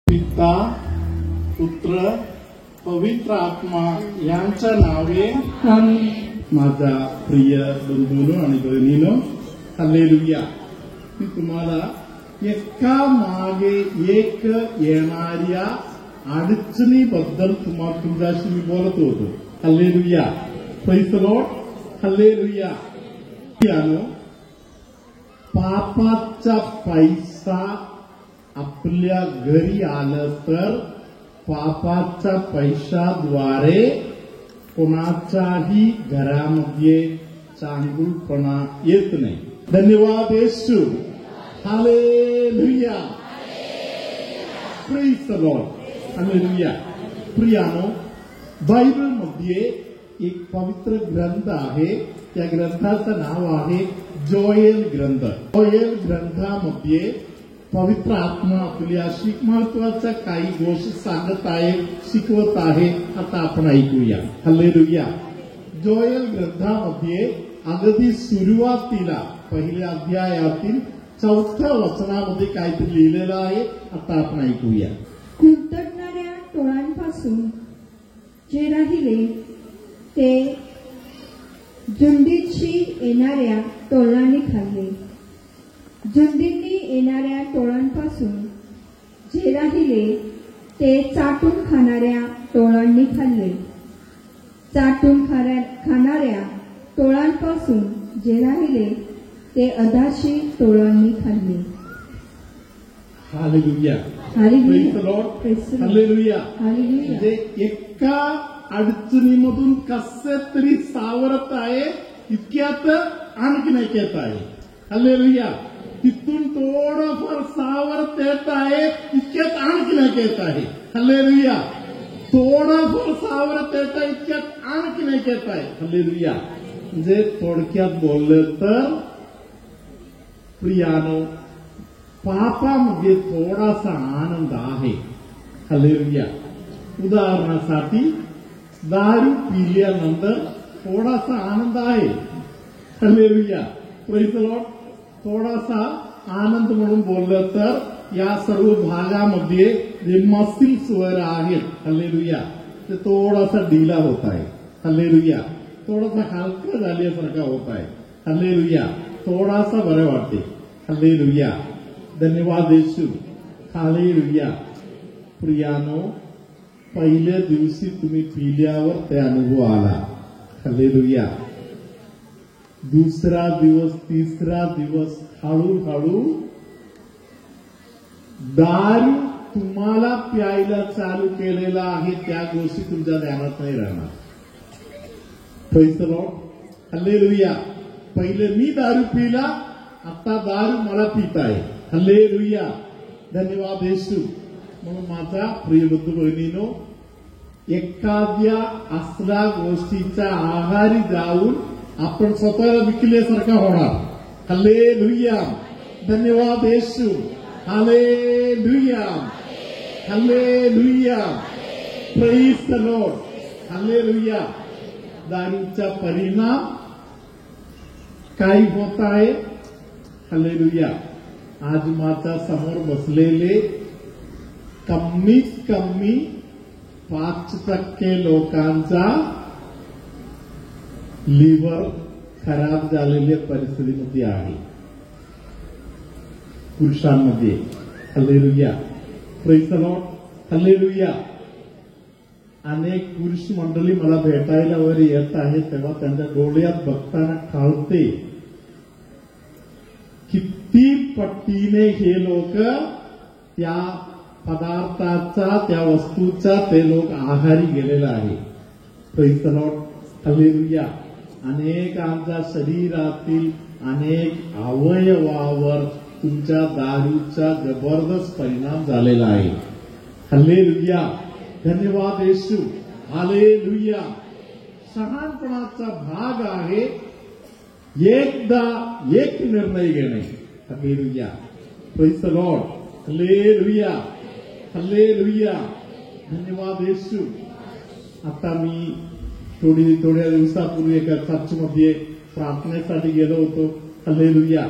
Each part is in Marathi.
पिता पुत्र पवित्र आत्मा यांच्या नावे माझा प्रिय बंधूंनो आणि बहिणींनो, हालेलुया. मी तुम्हाला एका मागे एक येणाऱ्या अडचणीबद्दल तुमच्याशी मी बोलत होतो. Hallelujah. Praise the Lord. Hallelujah. पापाचा पैसा आपल्या घरी आलं तर पापाच्या पैशाद्वारे कोणाच्याही घरामध्ये चांगुलपणा येत नाही. धन्यवाद येशू. Hallelujah. Praise the Lord. Hallelujah. प्रियानो, बायबलमध्ये एक पवित्र ग्रंथ आहे. त्या ग्रंथाचं नाव आहे जोएल ग्रंथ. जोएल ग्रंथामध्ये पवित्र आत्मा आपल्याशी महत्वाच्या काही गोष्टी सांगत आहे, शिकवत आहे. आता आपण ऐकूया. हालेलुया. जोएल ग्रंथामध्ये अगदी सुरुवातीला पहिल्या अध्यायातील 4थ्या वचनामध्ये काहीतरी लिहिलेलं आहे. आता आपण ऐकूया. कुंतटणाऱ्या टोळांपासून जे राहिले ते झुंडीशी येणाऱ्या टोळांनी खाल्ले. झुंडींनी येणाऱ्या टोळांपासून जे राहिले ते चाटून खाणाऱ्या टोळांनी खाल्ले. चाटून खाणाऱ्या टोळांपासून जे राहिले ते अधाशी टोळांनी खाल्ले. Hallelujah. Hallelujah. Praise the Lord. Hallelujah. Hallelujah. म्हणजे एका अडचणीमधून कसे तरी सावरत आहे, इतक्यात आणखीन एक येत आहे. हालेलुया. तिथून थोडंफार सावरत येत आहे, इतक्यात आणखीन एक येत आहे. हालेलुया. थोडंफार सावरत येत आहे, इतक्यात आणखीन एक येत आहे. हालेलुया. म्हणजे थोडक्यात बोललं तर प्रियानो, पापामध्ये थोडासा आनंद आहे. हालेलुया. उदाहरणासाठी दारू पिल्यानंतर थोडासा आनंद आहे. हालेलुया. Praise the Lord. थोडासा आनंद म्हणून बोललं तर या सर्व भागामध्ये जे मसिल्स वगैरे आहेत, हालेलुया, ते थोडासा ढिला होत आहे. हालेलुया. थोडासा हलका झाल्यासारखा होत आहे. हालेलुया. थोडासा बरं वाटते. हालेलुया. धन्यवाद येशू. हालेलुया. प्रियानो, पहिल्या दिवशी तुम्ही पिल्यावर ते अनुभव आला. हालेलुया. दुसरा दिवस, तिसरा दिवस, हळूहळू दारू तुम्हाला प्यायला चालू केलेला आहे, त्या गोष्टी तुमच्या ध्यानात नाही राहणार. Praise the Lord. हालेलुया. पहिले मी दारू पिला, आता दारू मला पित आहे. हालेलुया. धन्यवाद येशू. म्हणून माझा प्रिय बंधू बहिणीनो, एखाद्या असल्या गोष्टीच्या आहारी जाऊन आपण स्वतःला विकल्यासारखा होणार. हालेलुया. धन्यवाद येशू. Hallelujah. Hallelujah. Praise the Lord. Hallelujah. दारूचा परिणाम काय होत आहे? हालेलुया. आज माझ्या समोर बसलेले कमीत कमी 5% लोकांचा लिव्हर खराब झालेल्या परिस्थितीमध्ये आहे पुरुषांमध्ये. Hallelujah. Praise the Lord. Hallelujah. अनेक पुरुष मंडळी मला भेटायला वगैरे येत आहेत, तेव्हा त्यांच्या डोळ्यात बघताना कळते किती पट्टीने हे लोक त्या पदार्थाचा, त्या वस्तूचा ते लोक आहारी गेलेला आहे. Praise the Lord. हालेलुया. अनेकांच्या शरीरातील अनेक अवयवावर तुमच्या दारूचा जबरदस्त परिणाम झालेला आहे. हालेलुया. धन्यवाद येशू. हालेलुया. शहाणपणाचा भाग आहे एकदा एक निर्णय घेणे. Hallelujah. Praise the Lord. Hallelujah. Hallelujah. धन्यवाद येशू. आता मी थोड्या दिवसापूर्वी एका चर्चमध्ये प्रार्थनेसाठी गेलो होतो. हालेलुया.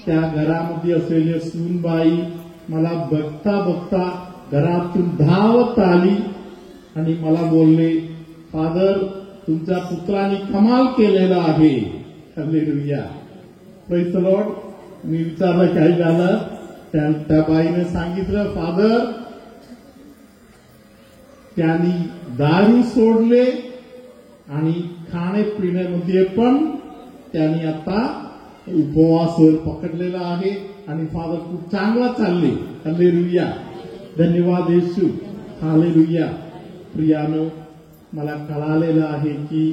त्या घरामध्ये असलेल्या सूनबाई मला बघता बघता घरातून धावत आली आणि मला बोलले, फादर तुमच्या पुत्राने कमाल केलेला आहे. Hallelujah, praise the Lord. मी विचारलं काय झालं. त्या बाईने सांगितलं, फादर त्यांनी दारू सोडले आणि खाण्यापिण्यामध्ये पण त्यांनी आता उपवास पकडलेला आहे आणि फादर खूप चांगला चालले. हालेलुया, धन्यवाद येशू. हालेलुया. प्रियानो, मला कळालेलं आहे की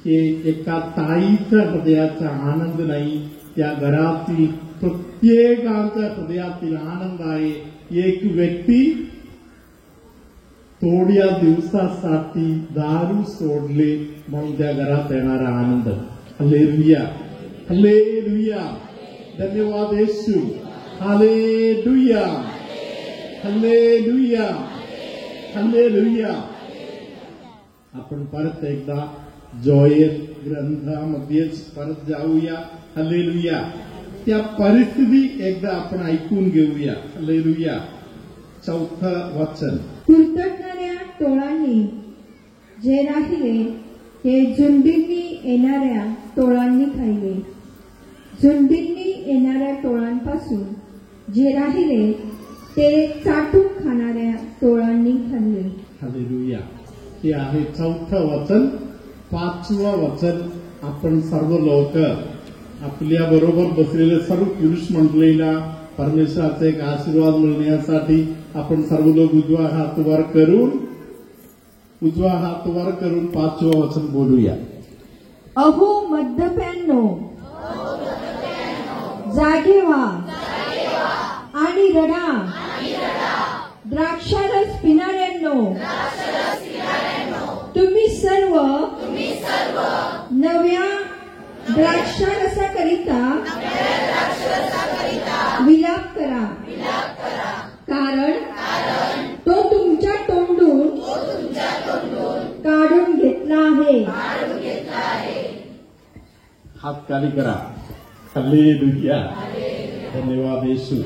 हे एका ताईच्या हृदयाचा आनंद नाही, त्या घरातील प्रत्येकाच्या हृदयातील आनंद आहे. एक व्यक्ती थोड्या दिवसासाठी दारू सोडले म्हणून त्या घरात येणारा आनंद. हालेलुया, हालेलुया, धन्यवाद येशू. Hallelujah, hallelujah, hallelujah. आपण परत एकदा जोएल ग्रंथामध्येच परत जाऊया. हालेलुया. त्या परिस्थिती एकदा आपण ऐकून घेऊया. हालेलुया. 4थं वचन. कुरतडणाऱ्या टोळांनी जे राहिले ते झुंडींनी येणाऱ्या टोळांनी खाल्ले. झुंडींनी येणाऱ्या टोळांपासून जे राहिले ते चाटून खाणाऱ्या टोळांनी खाल्ले. हालेलुया. हे आहे 4थं वचन. 5वं वचन. आपण सर्व लोक आपल्या बरोबर बसलेले सर्व पुरुष मंडळीला परमेश्वराचा एक आशीर्वाद मिळण्यासाठी आपण सर्व लोक उजवा हात वर करून 5वं वचन बोलूया. अहो मद्यप्यांनो, जागे व्हा आणि रडा. द्राक्षारस पिणाऱ्यांनो, तुम्ही सर्व नव्या द्राक्षारसाकरिता विलाप करा, कारण तो तुमच्या तोंडून काढून घेतला आहे. हात खाली करा. हालेलुया, धन्यवाद येशू.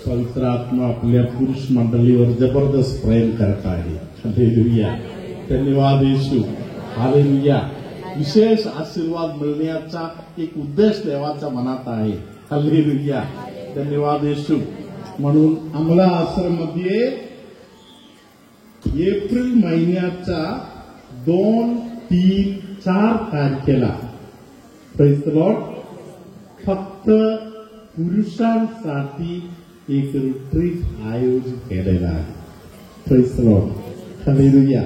पवित्र आत्मा आपल्या पुरुष मंडळीवर जबरदस्त प्रेम करत आहे. हालेलुया, धन्यवाद येशू. हालेलुया. विशेष आशीर्वाद मिळण्याचा एक उद्देश देवाच्या मनात आहे. हालेलुया, धन्यवाद येशू. म्हणून आम्हाला आश्रममध्ये एप्रिल महिन्याच्या 2, 3, 4 तारखेला प्रेज द लॉर्ड फक्त पुरुषांसाठी एक रिट्रीट आयोजित केलेला आहे. Praise the Lord. हालेलुया.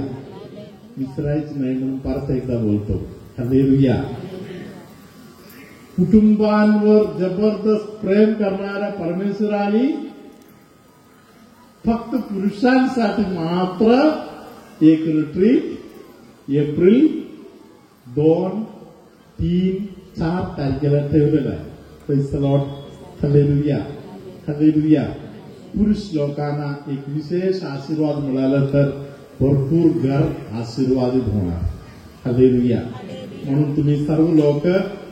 विसरायचं नाही म्हणून परत एकदा बोलतो. हालेलुया. कुटुंबांवर जबरदस्त प्रेम करणाऱ्या परमेश्वराने फक्त पुरुषांसाठी मात्र एक रिट्रीट एप्रिल 2, 3, 4 तारखेला ठेवलेला आहे. Praise the Lord. Hallelujah, hallelujah. पुरुष लोकांना एक विशेष आशीर्वाद मिळाला तर भरपूर घर आशीर्वादित होणार. हालेलुया. म्हणून तुम्ही सर्व लोक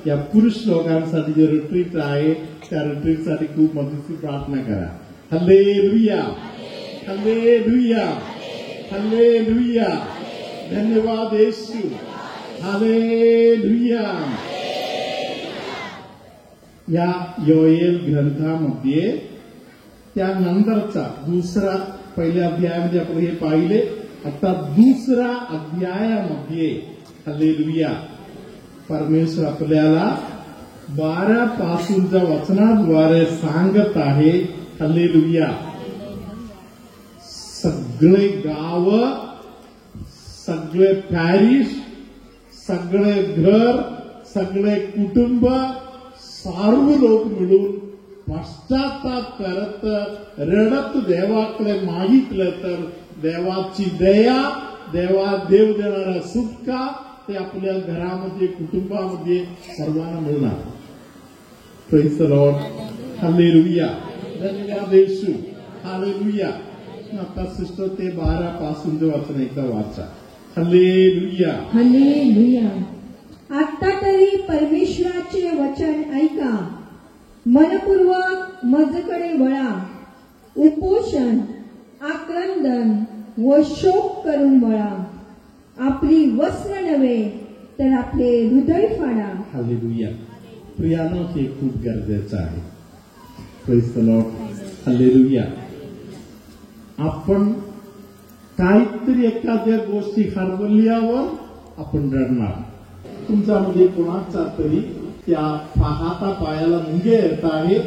या पुरुष लोकांसाठी जे रिट्रीट आहे त्या रिट्रीटसाठी खूप मदतीची प्रार्थना करा. Hallelujah, hallelujah, hallelujah. धन्यवाद येशू. हालेलुया. या योएल ग्रंथामध्ये त्यानंतरचा दुसरा, पहिल्या अध्यायामध्ये आपण हे पाहिले, आता दुसरा अध्यायामध्ये हालेलुया परमेश्वर आपल्याला 12 पासूनच्या वचनाद्वारे सांगत आहे. हालेलुया. सगळे गाव, सगळे पॅरिश, सगळे घर, सगळे कुटुंब, सर्व लोक मिळून पश्चाताप करत रडत देवाकडे मागितलं तर देवाची दया, देव देणारा सुटका ते आपल्या घरामध्ये, कुटुंबामध्ये सर्वांना मिळणार. Praise the Lord. हालेलुया. धन्यवाद येशू. हालेलुया. आता सिस्टर ते 12 पासूनचं वाचन एकदा वाचा. Hallelujah, hallelujah. आता तरी परमेश्वराचे वचन ऐका, मनपूर्वक मजकडे वळा. उपोषण आक्रंदन व शोक करून वळा. आपली वस्त्र नव्हे तर आपले हृदय फाडा. हालेलुया. प्रियानो, हे खूप गरजेचं आहे. Praise the Lord. हालेलुया. आपण काहीतरी एखाद्या गोष्टी हरवल्यावर आपण रडणार. तुमच्यामध्ये कोणाचा तरी त्या हाता पायाला मुंगे येत आहे,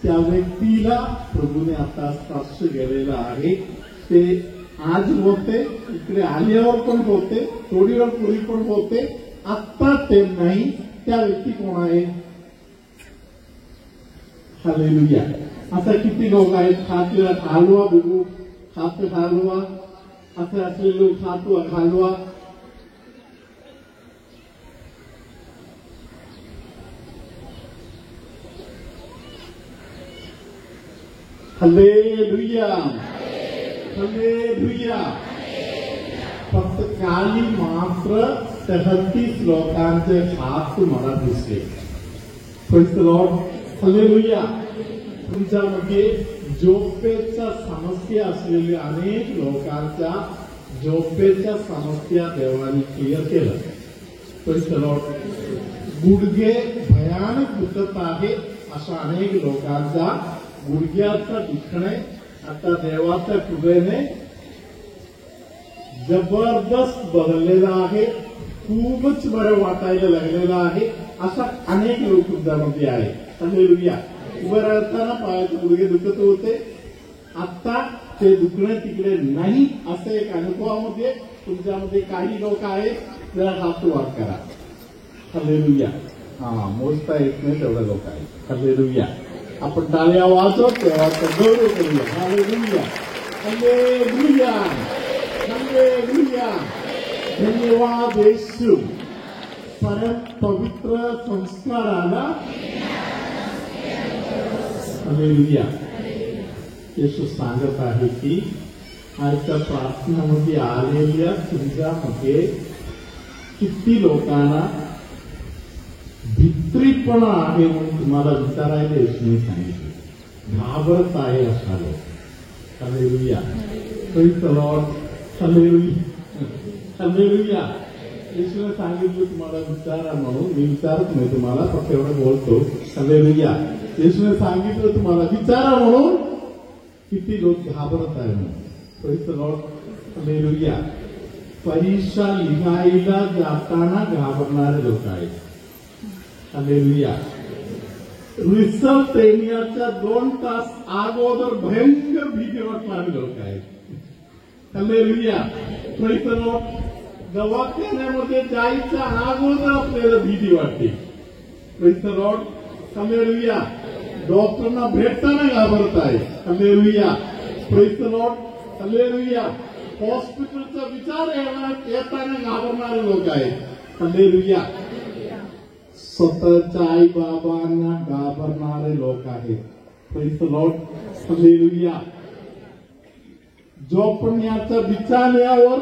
त्या व्यक्तीला प्रभूने आता स्पर्श केलेला आहे. ते आज होते, इकडे आल्यावर पण होते, थोडी वेळ पूर्वी पण होते, आत्ता ते नाही. त्या व्यक्ती कोण आहे? हालेलुया. आता किती लोक आहेत, खातेला हलवा बघू, खाते हलवा, असे असलेले लोक खातो हलवा. हालेलुया. हालेलुया. फक्त काली मात्र 33 लोकांचे हात मला दिसले. Praise the Lord. हालेलुया. तुमच्यामध्ये झोपेच्या समस्या असलेल्या अनेक लोकांच्या झोपेच्या समस्या देवाने क्लिअर केलं. Praise the Lord. गुडघे भयानक दुखत आहे अशा अनेक लोकांचा गुडघ्याचा दुखणे आता देवाच्या कृपेने जबरदस्त बदललेला आहे. खूपच बरं वाटायला लागलेलं आहे. असा अनेक लोक तुमच्यामध्ये आहे. हालेलुया. उभं राहताना पायाचे गुडघे दुखत होते, आता ते दुखणे तिकडे नाही. असे एक अनुभवामध्ये तुमच्यामध्ये काही लोक आहेत. जरा हात वर करा. हालेलुया. मोजता येत नाही तेवढे लोक आहेत. हालेलुया. आपण टाळ्या वाजवत देवाचा गौरव करूया. हालेलुया. हालेलुया. हालेलुया. धन्यवाद येशू. परम पवित्र संस्काराला हालेलुया. येशू सांगत आहे की आजच्या प्रार्थनामध्ये आलेल्या तुमच्यामध्ये किती लोकांना भित्रीपणा आहे म्हणून तुम्हाला विचारायला येशूने सांगितलं. घाबरत आहे अशा लोक. Hallelujah. Praise the Lord. Hallelujah. Hallelujah. येशूने सांगितलं तुम्हाला विचारा म्हणून. मी विचारत नाही तुम्हाला, फक्त एवढं बोलतो. हालेलुया. येशूने सांगितलं तुम्हाला विचारा म्हणून. किती लोक घाबरत आहे म्हणून. Praise the Lord. हालेलुया. परीक्षा लिहायला जाताना घाबरणारे लोक आहेत. हालेलुया. रिझल्ट येण्याच्या 2 तास अगोदर भयंकर भीती वाटणारे लोक आहेत. हालेलुया. Praise the Lord. दवाखान्यामध्ये जायच्या अगोदर आपल्याला भीती वाटते. Praise the Lord. हालेलुया. डॉक्टरना भेटताना घाबरत आहे. Hallelujah. Praise the Lord. Hallelujah. हॉस्पिटलचा विचार येताना घाबरणारे लोक आहेत. हालेलुया. स्वतःच्या आई बाबांना घाबरणारे लोक आहेत. Praise the Lord. हालेलुया. झोपण्याच्या बिछाण्यावर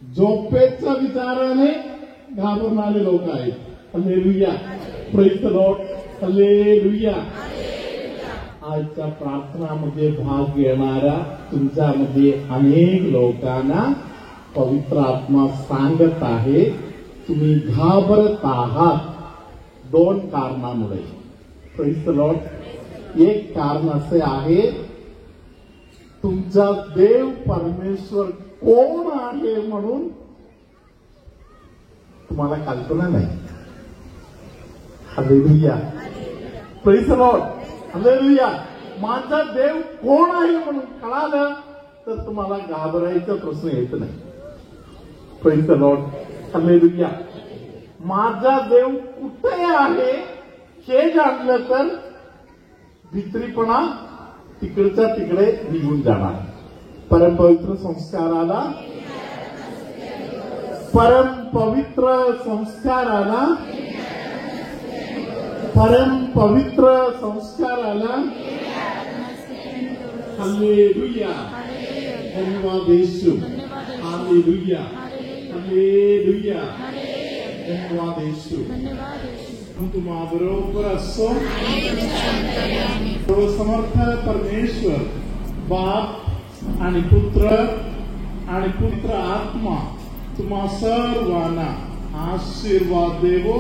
झोपेच्या विचाराने घाबरणारे लोक आहेत. Hallelujah. Praise the Lord. Hallelujah. आजच्या प्रार्थनामध्ये भाग घेणाऱ्या तुमच्यामध्ये अनेक लोकांना पवित्र आत्मा सांगत आहे तुम्ही घाबरत आहात 2 कारणामुळे. Praise the Lord. एक कारण असे आहे, तुमचा देव परमेश्वर कोण आहे म्हणून तुम्हाला कल्पना नाही. Hallelujah. Praise the Lord. Hallelujah. माझा देव कोण आहे म्हणून कळालं तर तुम्हाला घाबरायचा प्रश्न येत नाही. Praise the Lord. हालेलुया. माझा देव कुठे आहे हे जाणलं तर भित्रीपणा तिकडच्या तिकडे निघून जाणार. परमपवित्र संस्काराला परमपवित्र संस्काराला परमपवित्र संस्काराला हालेलुया. धन्यवाद येशू. हालेलुया. हालेलुया. धन्यवाद येशू. तुम्हाबरोबर असो. सर्वसमर्थ परमेश्वर बाप आणि पुत्र आणि पुत्र आत्मा तुम्हा सर्वांना आशीर्वाद देवो.